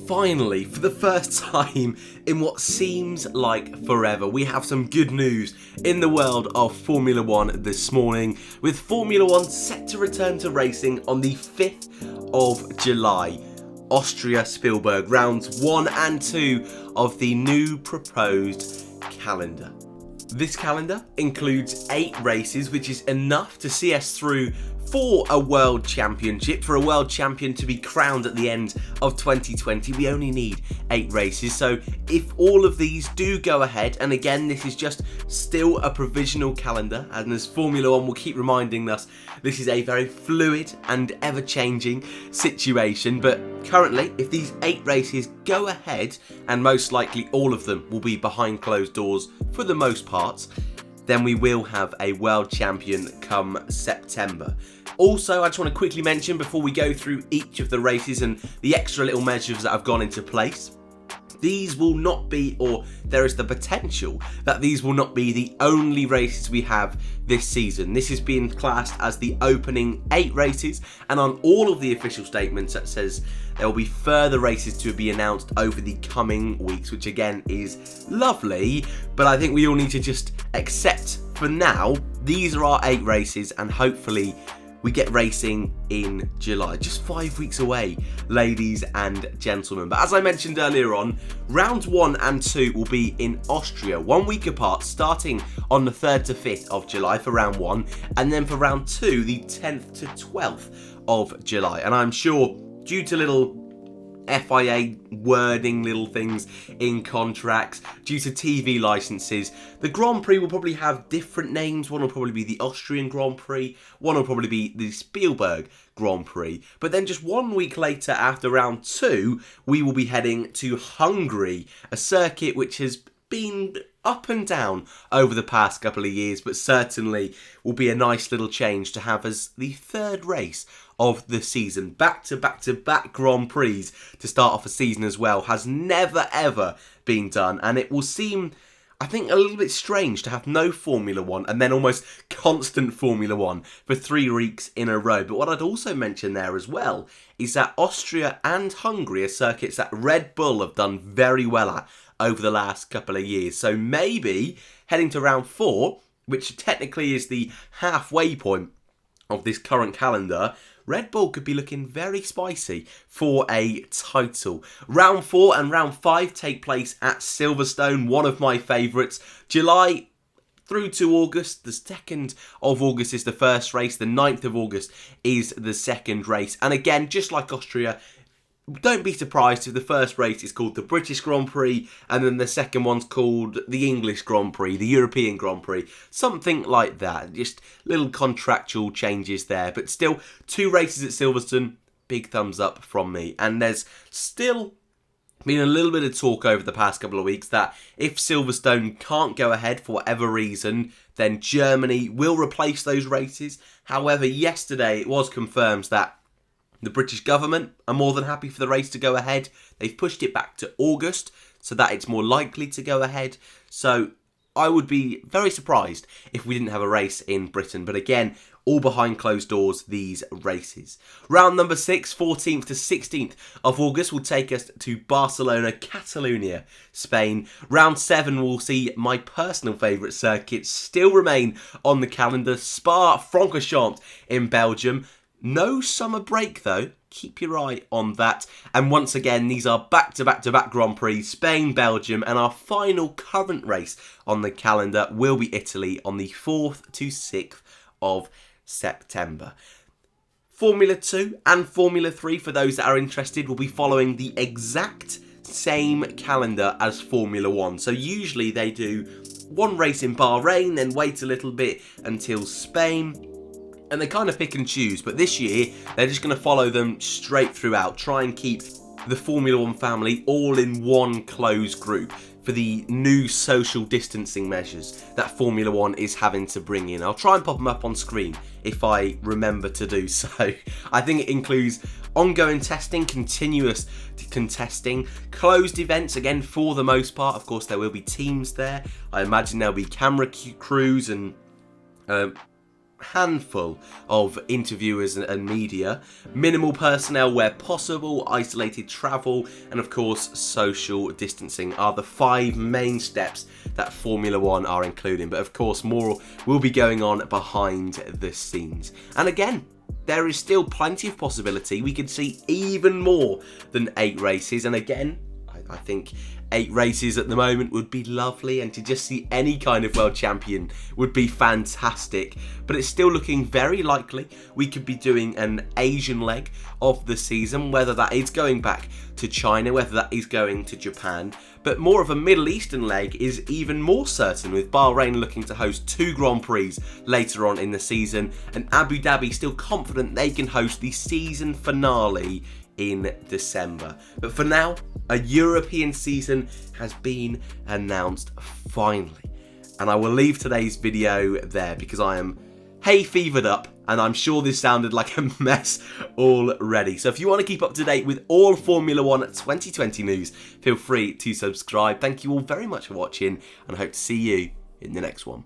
finally, for the first time in what seems like forever, we have some good news in the world of Formula 1 this morning, with Formula 1 set to return to racing on the 5th of July. Austria Spielberg, rounds 1 and 2 of the new proposed calendar. This calendar includes 8 races, which is enough to see us through for a world championship. For a world champion to be crowned at the end of 2020, we only need 8 races. So if all of these do go ahead, and again, this is just still a provisional calendar, and as Formula 1 will keep reminding us, this is a very fluid and ever-changing situation. But currently, if these 8 races go ahead, and most likely all of them will be behind closed doors for the most part, then we will have a world champion come September. Also, I just want to quickly mention before we go through each of the races and the extra little measures that have gone into place, these will not be, or there is the potential that these will not be the only races we have this season. This is being classed as the opening 8 races, and on all of the official statements that says there will be further races to be announced over the coming weeks, which again is lovely, but I think we all need to just accept for now, these are our 8 races, and hopefully we get racing in July. Just 5 weeks away, ladies and gentlemen. But as I mentioned earlier on, rounds 1 and 2 will be in Austria, 1 week apart, starting on the 3rd to 5th of July for round 1, and then for round 2, the 10th to 12th of July. And I'm sure, due to little FIA wording, little things in contracts, due to TV licenses, the Grand Prix will probably have different names. One will probably be the Austrian Grand Prix, one will probably be the Spielberg Grand Prix. But then just 1 week later, after round 2, we will be heading to Hungary, a circuit which has been up and down over the past couple of years, but certainly will be a nice little change to have as the 3rd race of the season. Back to back Grand Prix to start off a season as well has never ever been done, and it will seem, I think, a little bit strange to have no Formula 1 and then almost constant Formula 1 for 3 weeks in a row. But what I'd also mention there as well is that Austria and Hungary are circuits that Red Bull have done very well at over the last couple of years. So maybe heading to round 4, which technically is the halfway point of this current calendar, Red Bull could be looking very spicy for a title. Round 4 and round 5 take place at Silverstone, one of my favourites. July through to August. The 2nd of August is the first race. The 9th of August is the second race. And again, just like Austria, don't be surprised if the first race is called the British Grand Prix and then the second one's called the English Grand Prix, the European Grand Prix, something like that. Just little contractual changes there, but still 2 races at Silverstone, big thumbs up from me. And there's still been a little bit of talk over the past couple of weeks that if Silverstone can't go ahead for whatever reason, then Germany will replace those races. However, yesterday it was confirmed that the British government are more than happy for the race to go ahead. They've pushed it back to August so that it's more likely to go ahead. So I would be very surprised if we didn't have a race in Britain. But again, all behind closed doors, these races. Round number 6, 14th to 16th of August, will take us to Barcelona, Catalonia, Spain. Round 7 will see my personal favourite circuits still remain on the calendar. Spa-Francorchamps in Belgium. No summer break though, keep your eye on that. And once again, these are back-to-back Grand Prix, Spain, Belgium, and our final current race on the calendar will be Italy on the 4th to 6th of September. Formula 2 and Formula 3, for those that are interested, will be following the exact same calendar as Formula 1. So usually they do one race in Bahrain, then wait a little bit until Spain, and they kind of pick and choose, but this year they're just going to follow them straight throughout, try and keep the Formula 1 family all in one closed group for the new social distancing measures that Formula 1 is having to bring in. I'll try and pop them up on screen if I remember to do so. I think it includes ongoing testing, continuous contesting, closed events, again for the most part. Of course there will be teams there. I imagine there'll be camera crews and handful of interviewers and media, minimal personnel where possible, isolated travel, and of course social distancing are the 5 main steps that Formula 1 are including. But of course more will be going on behind the scenes. And again, there is still plenty of possibility. We could see even more than 8 races. And again, I think 8 races at the moment would be lovely, and to just see any kind of world champion would be fantastic. But it's still looking very likely we could be doing an Asian leg of the season, whether that is going back to China, whether that is going to Japan. But more of a Middle Eastern leg is even more certain, with Bahrain looking to host 2 Grand Prix later on in the season, and Abu Dhabi still confident they can host the season finale in December. But for now, a European season has been announced finally. And I will leave today's video there because I am hay fevered up, and I'm sure this sounded like a mess already. So if you want to keep up to date with all Formula 1 2020 news, feel free to subscribe. Thank you all very much for watching, and I hope to see you in the next one.